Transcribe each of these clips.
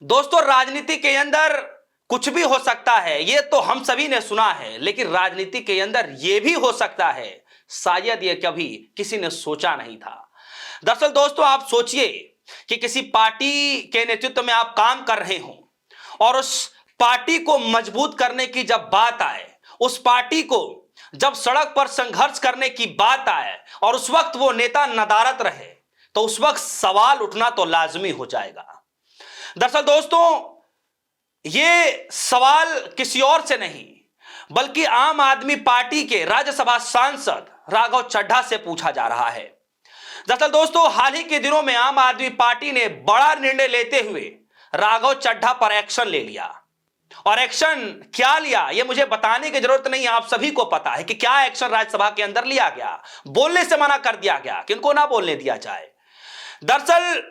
दोस्तों, राजनीति के अंदर कुछ भी हो सकता है, ये तो हम सभी ने सुना है, लेकिन राजनीति के अंदर ये भी हो सकता है, शायद ये कभी किसी ने सोचा नहीं था। दरअसल दोस्तों, आप सोचिए कि किसी पार्टी के नेतृत्व में आप काम कर रहे हो और उस पार्टी को मजबूत करने की जब बात आए, उस पार्टी को जब सड़क पर संघर्ष करने की बात आए और उस वक्त वो नेता नदारद रहे, तो उस वक्त सवाल उठना तो लाजमी हो जाएगा। दरअसल दोस्तों, ये सवाल किसी और से नहीं बल्कि आम आदमी पार्टी के राज्यसभा सांसद राघव चड्ढा से पूछा जा रहा है। दरअसल दोस्तों, हाल ही के दिनों में आम आदमी पार्टी ने बड़ा निर्णय लेते हुए राघव चड्ढा पर एक्शन ले लिया। और एक्शन क्या लिया, यह मुझे बताने की जरूरत नहीं, आप सभी को पता है कि क्या एक्शन राज्यसभा के अंदर लिया गया। बोलने से मना कर दिया गया कि इनको ना बोलने दिया जाए। दरअसल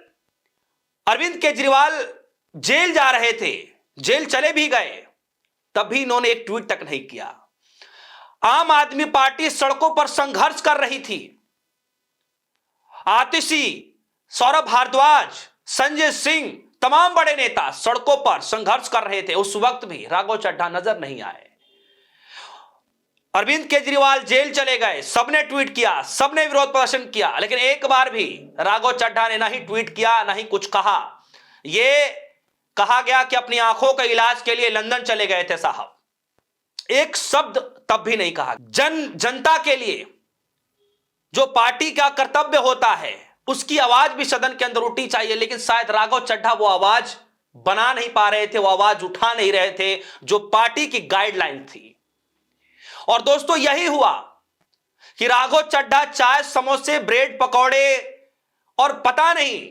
अरविंद केजरीवाल जेल जा रहे थे, जेल चले भी गए, तब भी इन्होंने एक ट्वीट तक नहीं किया। आम आदमी पार्टी सड़कों पर संघर्ष कर रही थी। आतिशी, सौरभ भारद्वाज, संजय सिंह, तमाम बड़े नेता सड़कों पर संघर्ष कर रहे थे। उस वक्त भी राघव चड्ढा नजर नहीं आए। अरविंद केजरीवाल जेल चले गए, सबने ट्वीट किया, सबने विरोध प्रदर्शन किया, लेकिन एक बार भी राघव चड्ढा ने ना ही ट्वीट किया, ना ही कुछ कहा। यह कहा गया कि अपनी आंखों के इलाज के लिए लंदन चले गए थे साहब। एक शब्द तब भी नहीं कहा। जनता के लिए जो पार्टी का कर्तव्य होता है, उसकी आवाज भी सदन के अंदर उठनी चाहिए, लेकिन शायद राघव चड्ढा वो आवाज बना नहीं पा रहे थे, वो आवाज उठा नहीं रहे थे जो पार्टी की गाइडलाइन थी। और दोस्तों, यही हुआ कि राघव चड्ढा चाय, समोसे, ब्रेड पकौड़े और पता नहीं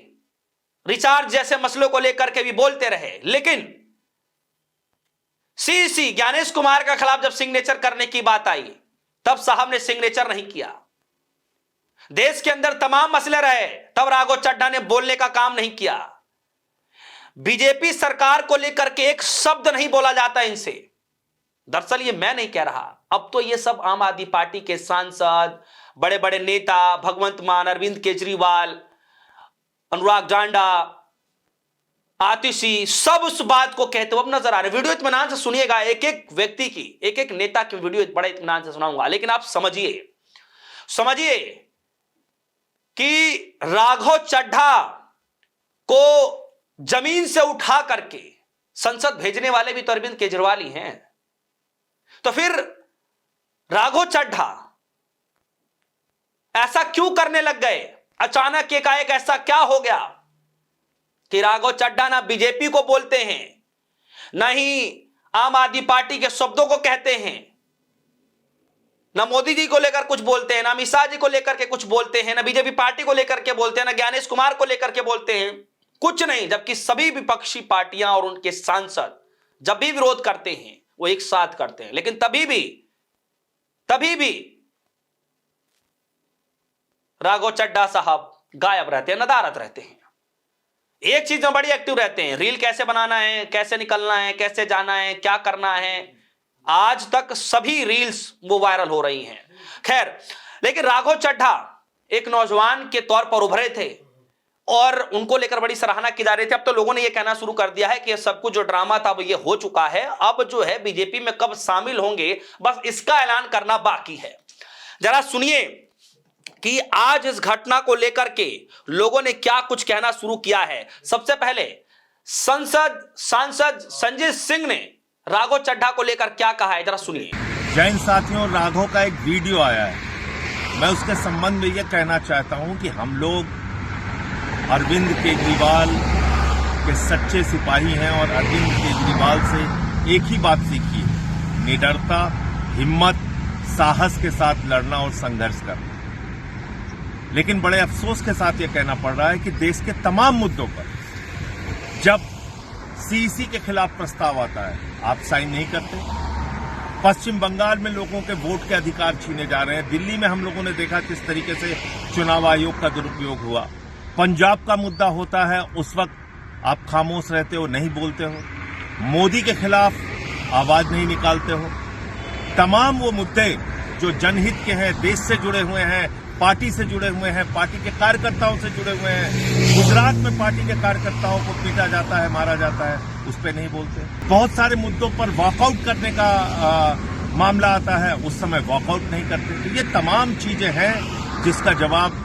रिचार्ज जैसे मसलों को लेकर के भी बोलते रहे, लेकिन सीसी ज्ञानेश कुमार के खिलाफ जब सिग्नेचर करने की बात आई, तब साहब ने सिग्नेचर नहीं किया। देश के अंदर तमाम मसले रहे, तब राघव चड्ढा ने बोलने का काम नहीं किया। बीजेपी सरकार को लेकर के एक शब्द नहीं बोला जाता इनसे। दरअसल ये मैं नहीं कह रहा, अब तो ये सब आम आदमी पार्टी के सांसद, बड़े बड़े नेता, भगवंत मान, अरविंद केजरीवाल, अनुराग जांडा, आतिशी, सब उस बात को कहते हुए अब नजर आ रहे। वीडियो इत्मीनान से सुनिएगा, एक एक व्यक्ति की, एक एक नेता की वीडियो बड़े इत्मीनान से सुनाऊंगा, लेकिन आप समझिए कि राघव चड्ढा को जमीन से उठा करके संसद भेजने वाले भी तो अरविंद केजरीवाल ही हैं। तो फिर राघव चड्ढा ऐसा क्यों करने लग गए? अचानक एकाएक ऐसा क्या हो गया कि राघव चड्ढा ना बीजेपी को बोलते हैं, ना ही आम आदमी पार्टी के शब्दों को कहते हैं, ना मोदी जी को लेकर कुछ बोलते हैं, ना अमित शाह जी को लेकर के कुछ बोलते हैं, ना बीजेपी पार्टी को लेकर के बोलते हैं, ना ज्ञानेश कुमार को लेकर के बोलते हैं, कुछ नहीं। जबकि सभी विपक्षी पार्टियां और उनके सांसद जब भी विरोध करते हैं वो एक साथ करते हैं, लेकिन तभी भी राघव चड्ढा साहब गायब रहते हैं, नदारद रहते हैं। एक चीज में बड़ी एक्टिव रहते हैं, रील कैसे बनाना है, कैसे निकलना है, कैसे जाना है, क्या करना है, आज तक सभी रील्स वो वायरल हो रही हैं। खैर, लेकिन राघव चड्ढा एक नौजवान के तौर पर उभरे थे और उनको लेकर बड़ी सराहना की जा रही थी। अब तो लोगों ने यह कहना शुरू कर दिया है कि यह सब कुछ जो ड्रामा था वो ये हो चुका है, अब जो है बीजेपी में कब शामिल होंगे बस इसका ऐलान करना बाकी है। जरा सुनिए कि आज इस घटना को लेकर के लोगों ने क्या कुछ कहना शुरू किया है। सबसे पहले सांसद संजय सिंह ने राघव चड्ढा को लेकर क्या कहा है, जरा सुनिए। जय हिंद साथियों, राघव का एक वीडियो आया है। मैं उसके संबंध में यह कहना चाहता हूं कि हम लोग अरविंद केजरीवाल के सच्चे सिपाही हैं और अरविंद केजरीवाल से एक ही बात सीखी है, निडरता, हिम्मत, साहस के साथ लड़ना और संघर्ष करना। लेकिन बड़े अफसोस के साथ यह कहना पड़ रहा है कि देश के तमाम मुद्दों पर जब सीईसी के खिलाफ प्रस्ताव आता है, आप साइन नहीं करते। पश्चिम बंगाल में लोगों के वोट के अधिकार छीने जा रहे हैं। दिल्ली में हम लोगों ने देखा किस तरीके से चुनाव आयोग का दुरुपयोग हुआ। पंजाब का मुद्दा होता है, उस वक्त आप खामोश रहते हो, नहीं बोलते हो। मोदी के खिलाफ आवाज नहीं निकालते हो। तमाम वो मुद्दे जो जनहित के हैं, देश से जुड़े हुए हैं, पार्टी से जुड़े हुए हैं, पार्टी के कार्यकर्ताओं से जुड़े हुए हैं। गुजरात में पार्टी के कार्यकर्ताओं को पीटा जाता है, मारा जाता है, उस पर नहीं बोलते। बहुत सारे मुद्दों पर वॉकआउट करने का मामला आता है, उस समय वॉकआउट नहीं करते। तो ये तमाम चीजें हैं जिसका जवाब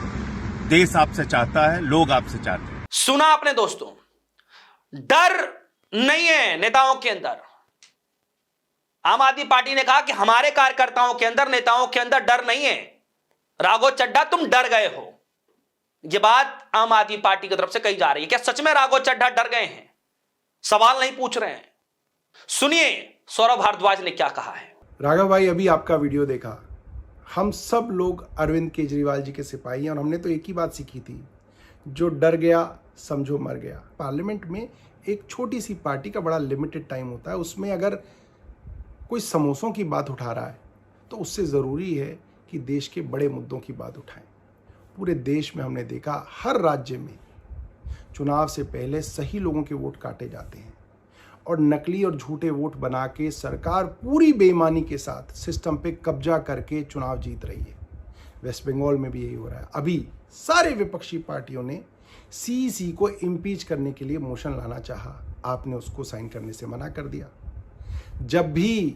देश आपसे चाहता है, लोग आपसे चाहते हैं। सुना आपने दोस्तों, डर नहीं है नेताओं के अंदर। आम आदमी पार्टी ने कहा कि हमारे कार्यकर्ताओं के अंदर, नेताओं के अंदर डर नहीं है। राघव चड्ढा तुम डर गए हो, यह बात आम आदमी पार्टी की तरफ से कही जा रही है। क्या सच में राघव चड्ढा डर गए हैं? सवाल नहीं पूछ रहे हैं। सुनिए सौरभ भारद्वाज ने क्या कहा है। राघव भाई, अभी आपका वीडियो देखा, हम सब लोग अरविंद केजरीवाल जी के सिपाही हैं और हमने तो एक ही बात सीखी थी, जो डर गया समझो मर गया। पार्लियामेंट में एक छोटी सी पार्टी का बड़ा लिमिटेड टाइम होता है, उसमें अगर कोई समोसों की बात उठा रहा है तो उससे ज़रूरी है कि देश के बड़े मुद्दों की बात उठाएं। पूरे देश में हमने देखा, हर राज्य में चुनाव से पहले सही लोगों के वोट काटे जाते हैं और नकली और झूठे वोट बना के सरकार पूरी बेईमानी के साथ सिस्टम पे कब्जा करके चुनाव जीत रही है। वेस्ट बंगाल में भी यही हो रहा है। अभी सारे विपक्षी पार्टियों ने सीईसी को इम्पीच करने के लिए मोशन लाना चाहा, आपने उसको साइन करने से मना कर दिया। जब भी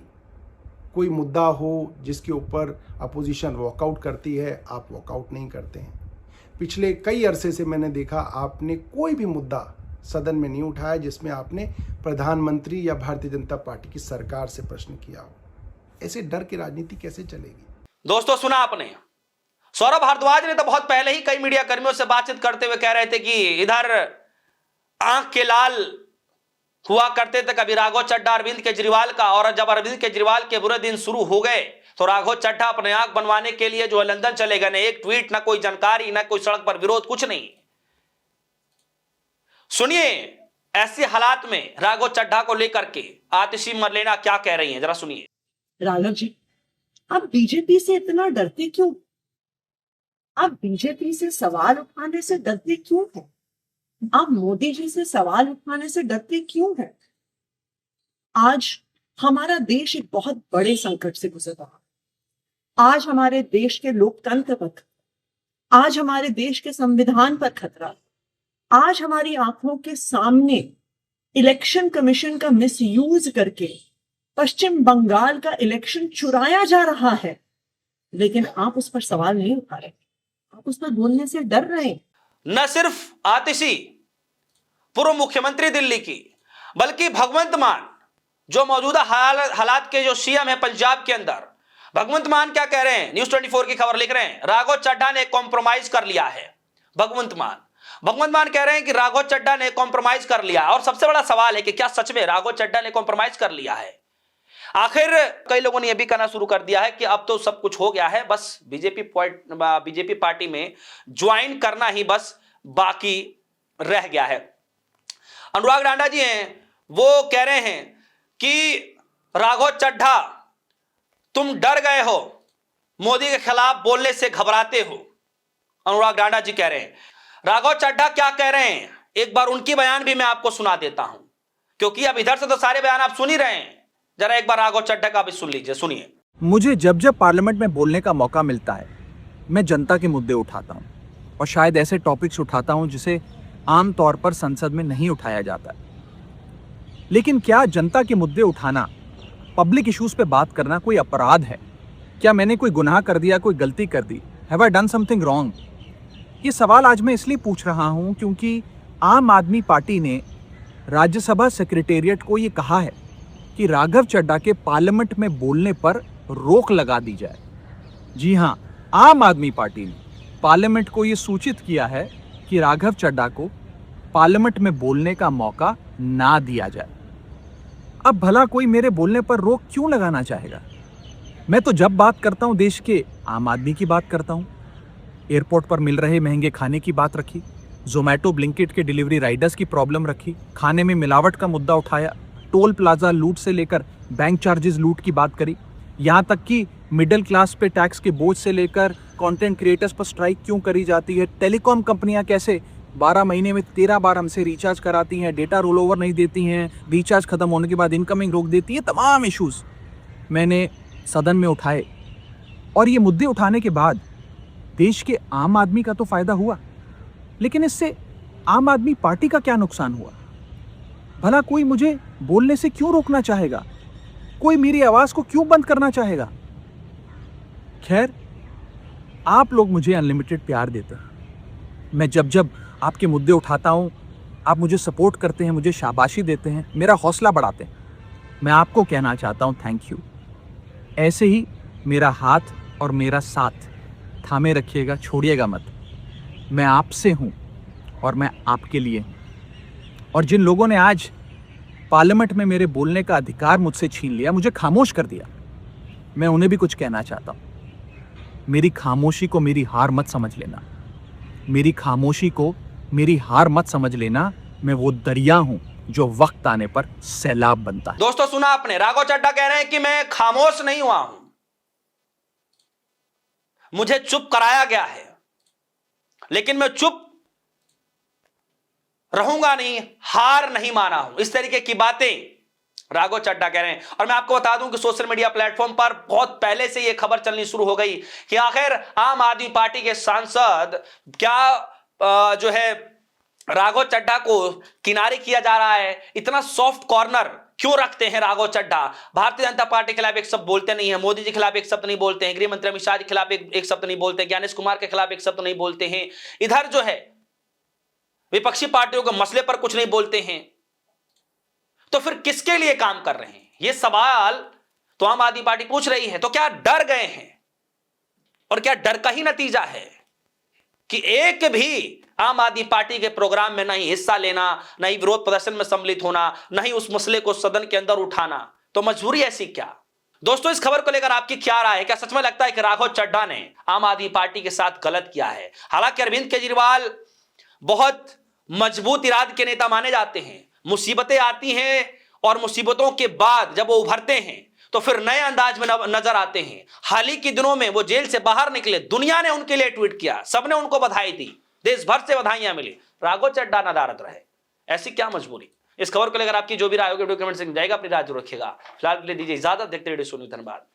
कोई मुद्दा हो जिसके ऊपर अपोजिशन वॉकआउट करती है, आप वॉकआउट नहीं करते हैं। पिछले कई अरसे से मैंने देखा, आपने कोई भी मुद्दा सदन में नहीं उठाया जिसमें आपने प्रधानमंत्री या भारतीय जनता पार्टी की सरकार से प्रश्न किया हो। ऐसे डर की राजनीति कैसे चलेगी? दोस्तों सुना आपने, सौरभ भारद्वाज ने तो बहुत पहले ही कई मीडिया कर्मियों से बातचीत करते हुए कह रहे थे कि इधर आंख के लाल हुआ करते थे कभी राघव चड्ढा अरविंद केजरीवाल का, और जब अरविंद केजरीवाल के बुरे दिन शुरू हो गए तो राघव चड्ढा अपने आंख बनवाने के लिए जो है लंदन चले गए। न एक ट्वीट, न कोई जानकारी, न कोई सड़क पर विरोध, कुछ नहीं। सुनिए ऐसे हालात में राघव चड्ढा को लेकर के आतिशी मरलेना क्या कह रही हैं, जरा सुनिए। राघव जी, आप बीजेपी से इतना डरते क्यों? आप बीजेपी से सवाल उठाने से डरते क्यों हैं? आप मोदी जी से सवाल उठाने से डरते क्यों हैं? आज हमारा देश एक बहुत बड़े संकट से गुजर रहा है। आज हमारे देश के लोकतंत्र पर, आज हमारे देश के संविधान पर खतरा। आज हमारी आंखों के सामने इलेक्शन कमीशन का मिसयूज करके पश्चिम बंगाल का इलेक्शन चुराया जा रहा है, लेकिन आप उस पर सवाल नहीं उठा रहे, आप उस पर बोलने से डर रहे हैं। न सिर्फ आतिशी पूर्व मुख्यमंत्री दिल्ली की, बल्कि भगवंत मान जो मौजूदा हालात के जो सीएम है पंजाब के अंदर, भगवंत मान क्या कह रहे हैं? न्यूज़ 24 की खबर लिख रहे हैं, राघव चड्ढा ने कॉम्प्रोमाइज कर लिया है। भगवंत मान कह रहे हैं कि राघव चड्ढा ने कॉम्प्रोमाइज कर लिया। और सबसे बड़ा सवाल है कि क्या सच में राघव चड्ढा ने कॉम्प्रोमाइज कर लिया है? आखिर कई लोगों ने यह भी कहना शुरू कर दिया है कि अब तो सब कुछ हो गया है, बस बीजेपी पार्टी में ज्वाइन करना ही बस बाकी रह गया है। अनुराग डांडा जी हैं, वो कह रहे हैं कि राघव चड्ढा तुम डर गए हो, मोदी के खिलाफ बोलने से घबराते हो। अनुराग डांडा जी कह रहे हैं। राघव चड्ढा क्या कह रहे हैं, एक बार उनकी बयान भी मैं आपको सुना देता हूं, क्योंकि अब इधर से तो सारे बयान आप सुन ही रहे हैं। जरा एक बार राघव चड्ढा का भी सुन लीजिए, सुनिए। मुझे जब जब पार्लियामेंट में बोलने का मौका मिलता है, मैं जनता के मुद्दे उठाता हूं और शायद ऐसे टॉपिक्स उठाता हूं जिसे आम तौर पर संसद में नहीं उठाया जाता है। लेकिन क्या जनता के मुद्दे उठाना, पब्लिक इश्यूज पे बात करना कोई अपराध है? क्या मैंने कोई गुनाह कर दिया, कोई गलती कर दी? Have I done something wrong? ये सवाल आज मैं इसलिए पूछ रहा हूं क्योंकि आम आदमी पार्टी ने राज्यसभा सेक्रेटेरिएट को ये कहा है कि राघव चड्ढा के पार्लियामेंट में बोलने पर रोक लगा दी जाए। जी हां, आम आदमी पार्टी ने पार्लियामेंट को ये सूचित किया है कि राघव चड्ढा को पार्लियामेंट में बोलने का मौका ना दिया जाए। अब भला कोई मेरे बोलने पर रोक क्यों लगाना चाहेगा? मैं तो जब बात करता हूं देश के आम आदमी की बात करता हूं। एयरपोर्ट पर मिल रहे महंगे खाने की बात रखी, जोमैटो ब्लिंकिट के डिलीवरी राइडर्स की प्रॉब्लम रखी, खाने में मिलावट का मुद्दा उठाया, टोल प्लाजा लूट से लेकर बैंक चार्जेस लूट की बात करी, यहाँ तक कि मिडिल क्लास पे टैक्स के बोझ से लेकर कंटेंट क्रिएटर्स पर स्ट्राइक क्यों करी जाती है, टेलीकॉम कंपनियां कैसे 12 महीने में 13 बार हमसे रिचार्ज कराती हैं, डेटा रोल ओवर नहीं देती हैं, रिचार्ज खत्म होने के बाद इनकमिंग रोक देती हैं, तमाम इश्यूज मैंने सदन में उठाए। और ये मुद्दे उठाने के बाद देश के आम आदमी का तो फायदा हुआ, लेकिन इससे आम आदमी पार्टी का क्या नुकसान हुआ? भला कोई मुझे बोलने से क्यों रोकना चाहेगा? कोई मेरी आवाज को क्यों बंद करना चाहेगा? खैर, आप लोग मुझे अनलिमिटेड प्यार देते हैं। मैं जब जब आपके मुद्दे उठाता हूं, आप मुझे सपोर्ट करते हैं, मुझे शाबाशी देते हैं, मेरा हौसला बढ़ाते हैं। मैं आपको कहना चाहता हूं थैंक यू। ऐसे ही मेरा हाथ और मेरा साथ थामे रखिएगा, छोड़िएगा मत। मैं आपसे हूं और मैं आपके लिए हूं। और जिन लोगों ने आज पार्लियामेंट में मेरे बोलने का अधिकार मुझसे छीन लिया, मुझे खामोश कर दिया, मैं उन्हें भी कुछ कहना चाहता हूं। मेरी खामोशी को मेरी हार मत समझ लेना। मेरी खामोशी को मेरी हार मत समझ लेना। मैं वो दरिया हूं जो वक्त आने पर सैलाब बनता है। दोस्तों, सुना आपने, राघव चड्ढा कह रहे हैं कि मैं खामोश नहीं हुआ हूं, मुझे चुप कराया गया है, लेकिन मैं चुप रहूंगा नहीं, हार नहीं माना हूं। इस तरीके की बातें राघव चड्ढा कह रहे हैं। और मैं आपको बता दूं कि सोशल मीडिया प्लेटफॉर्म पर बहुत पहले से यह खबर चलनी शुरू हो गई कि आखिर आम आदमी पार्टी के सांसद क्या जो है राघव चड्ढा को किनारे किया जा रहा है। इतना सॉफ्ट कॉर्नर क्यों रखते हैं राघव चड्ढा? भारतीय जनता पार्टी के खिलाफ एक शब्द बोलते नहीं है, मोदी जी के खिलाफ एक शब्द नहीं बोलते हैं, गृह मंत्री अमित शाह के खिलाफ एक शब्द नहीं बोलते, ज्ञानेश कुमार के खिलाफ एक शब्द नहीं बोलते हैं, इधर जो है विपक्षी पार्टियों के मसले पर कुछ नहीं बोलते हैं। तो फिर किसके लिए काम कर रहे हैं? यह सवाल तो आम आदमी पार्टी पूछ रही है। तो क्या डर गए हैं? और क्या डर का ही नतीजा है कि एक भी आम आदमी पार्टी के प्रोग्राम में नहीं हिस्सा लेना, नहीं विरोध प्रदर्शन में सम्मिलित होना, नहीं उस मसले को सदन के अंदर उठाना? तो मजबूरी ऐसी क्या? दोस्तों, इस खबर को लेकर आपकी क्या राय है? क्या सच में लगता है कि राघव चड्ढा ने आम आदमी पार्टी के साथ गलत किया है? हालांकि अरविंद केजरीवाल बहुत मजबूत इरादे के नेता माने जाते हैं। मुसीबतें आती हैं और मुसीबतों के बाद जब वो उभरते हैं तो फिर नए अंदाज में नजर आते हैं। हाल ही के दिनों में वो जेल से बाहर निकले, दुनिया ने उनके लिए ट्वीट किया, सबने उनको बधाई दी, देश भर से बधाइयां मिली। राघव चड्ढा नदारद रहे, ऐसी क्या मजबूरी? इस खबर को लेकर आपकी जो भी राय होगी वीडियो कमेंट से जाएगा, अपनी राय जरूर रखिएगा। फिलहाल के लिए दीजिए इजाजत, देखते रहिए सोनी, धन्यवाद।